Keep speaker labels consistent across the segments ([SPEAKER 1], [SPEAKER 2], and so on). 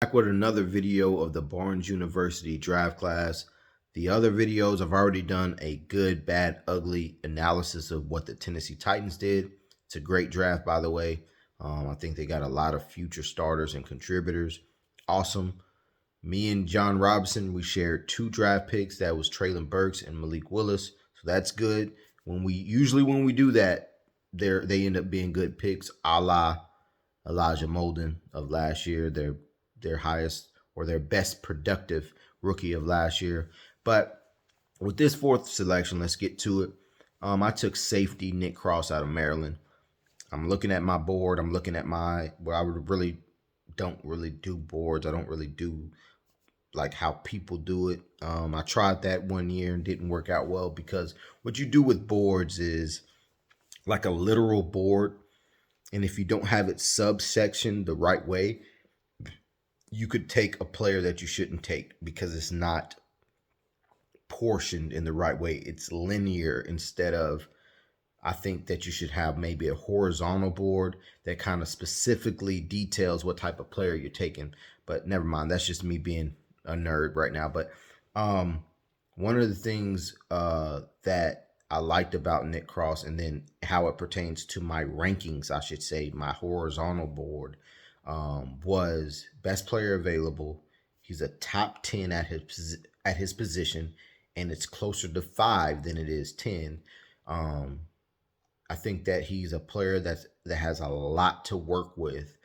[SPEAKER 1] Back with another video of the Barnes University draft class. The other videos, I've already done a good, bad, ugly analysis of what the Tennessee Titans did. It's a great draft, by the way. I think they got a lot of future starters and contributors. Awesome. Me and John Robinson, we shared 2 draft picks. That was Traylon Burks and Malik Willis. So that's good. When we do that, they end up being good picks, a la Elijah Molden of last year, their highest or their best productive rookie of last year. But with this 4th selection, let's get to it. I took safety Nick Cross out of Maryland. I'm looking at my board. I'm looking at I don't really do boards. I don't really do like how people do it. I tried that one year and didn't work out well because what you do with boards is like a literal board. And if you don't have it subsection the right way, you could take a player that you shouldn't take because it's not portioned in the right way. It's linear instead of, I think that you should have maybe a horizontal board that kind of specifically details what type of player you're taking. But never mind, that's just me being a nerd right now. But one of the things that I liked about Nick Cross, and then how it pertains to my rankings, I should say, my horizontal board, was best player available. He's a top 10 at his position, and it's closer to 5 than it is 10. I think that he's a player that has a lot to work with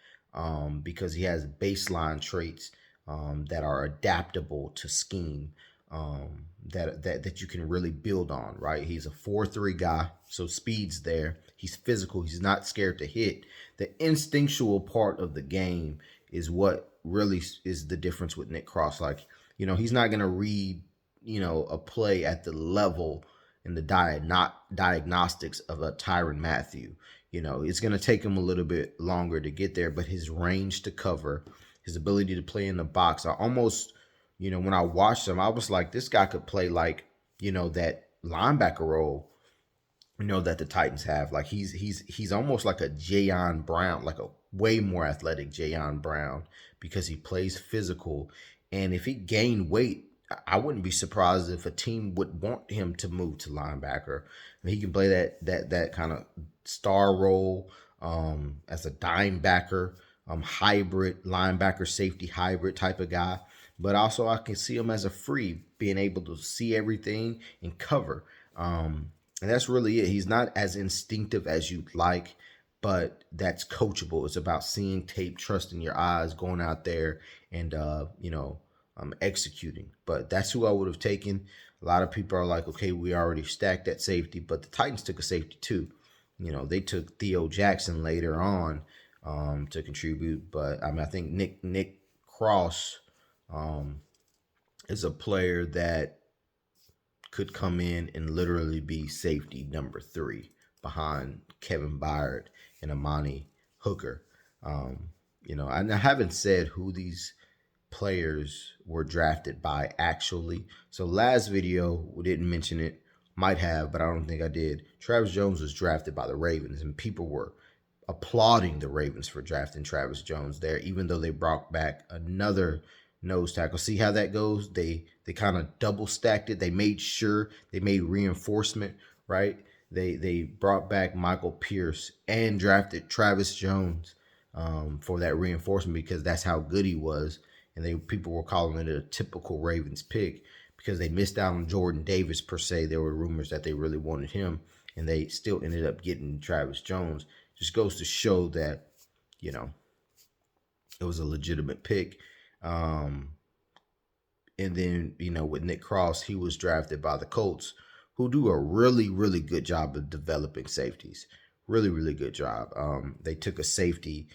[SPEAKER 1] because he has baseline traits that are adaptable to scheme. That you can really build on, right? He's a 4-3 guy, so speed's there. He's physical. He's not scared to hit. The instinctual part of the game is what really is the difference with Nick Cross. Like, he's not going to read, a play at the level and the diagnostics of a Tyrann Mathieu. It's going to take him a little bit longer to get there, but his range to cover, his ability to play in the box, I almost, when I watched him, I was like, this guy could play like, that linebacker role, that the Titans have. Like he's almost like a Jayon Brown, like a way more athletic Jayon Brown because he plays physical. And if he gained weight, I wouldn't be surprised if a team would want him to move to linebacker. I mean, he can play that kind of star role as a dime backer, hybrid linebacker safety hybrid type of guy. But also I can see him as a free, being able to see everything and cover. And that's really it. He's not as instinctive as you'd like, but that's coachable. It's about seeing tape, trusting your eyes, going out there and, executing. But that's who I would have taken. A lot of people are like, okay, we already stacked that safety, but the Titans took a safety too. They took Theo Jackson later on to contribute. But I think Nick Cross is a player that could come in and literally be safety number 3 behind Kevin Byard and Amani Hooker. I haven't said who these players were drafted by actually. So last video, we didn't mention it. Might have, but I don't think I did. Travis Jones was drafted by the Ravens, and people were applauding the Ravens for drafting Travis Jones there, even though they brought back another nose tackle. See how that goes? They kind of double stacked it. They made sure they made reinforcement, right? They brought back Michael Pierce and drafted Travis Jones for that reinforcement because that's how good he was. And people were calling it a typical Ravens pick because they missed out on Jordan Davis per se. There were rumors that they really wanted him, and they still ended up getting Travis Jones. Just goes to show that, it was a legitimate pick. And then, with Nick Cross, he was drafted by the Colts, who do a really, really good job of developing safeties. Really, really good job. They took a safety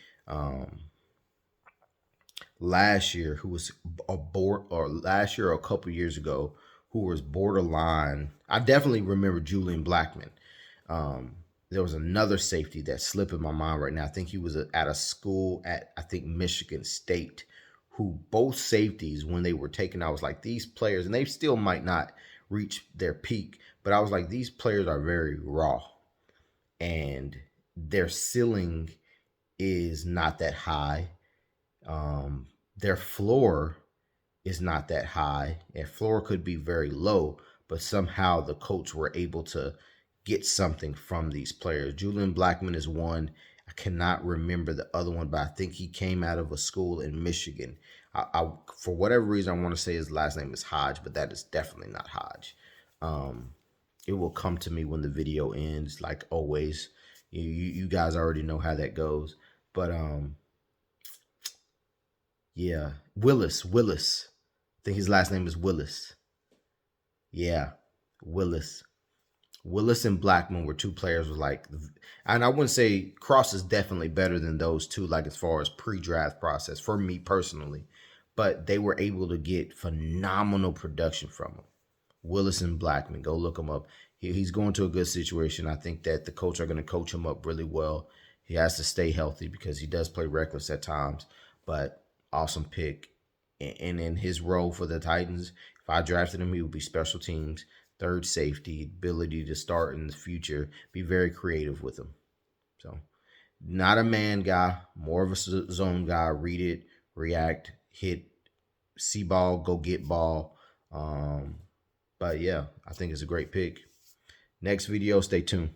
[SPEAKER 1] last year who was last year or a couple years ago who was borderline. I definitely remember Julian Blackman. There was another safety that's slipping my mind right now. I think he was at a school at, I think, Michigan State, who both safeties, when they were taken, I was like, these players, and they still might not reach their peak, but I was like, these players are very raw and their ceiling is not that high. their floor is not that high, and floor could be very low, but somehow the coach were able to get something from these players. Julian Blackman is one. I cannot remember the other one, but I think he came out of a school in Michigan. For whatever reason, I want to say his last name is Hodge, but that is definitely not Hodge. Um, it will come to me when the video ends, like always. You guys already know how that goes, but yeah, Willis. I think his last name is Willis. Yeah, Willis. Willis and Blackman were two players with like, and I wouldn't say Cross is definitely better than those two, like as far as pre-draft process for me personally, but they were able to get phenomenal production from him. Willis and Blackman, go look him up. He's going to a good situation. I think that the coach are going to coach him up really well. He has to stay healthy because he does play reckless at times, but awesome pick. And in his role for the Titans, if I drafted him, he would be special teams, third safety, ability to start in the future, be very creative with him. So, not a man guy, more of a zone guy. Read it, react, hit, see ball, go get ball. But yeah, I think it's a great pick. Next video, stay tuned.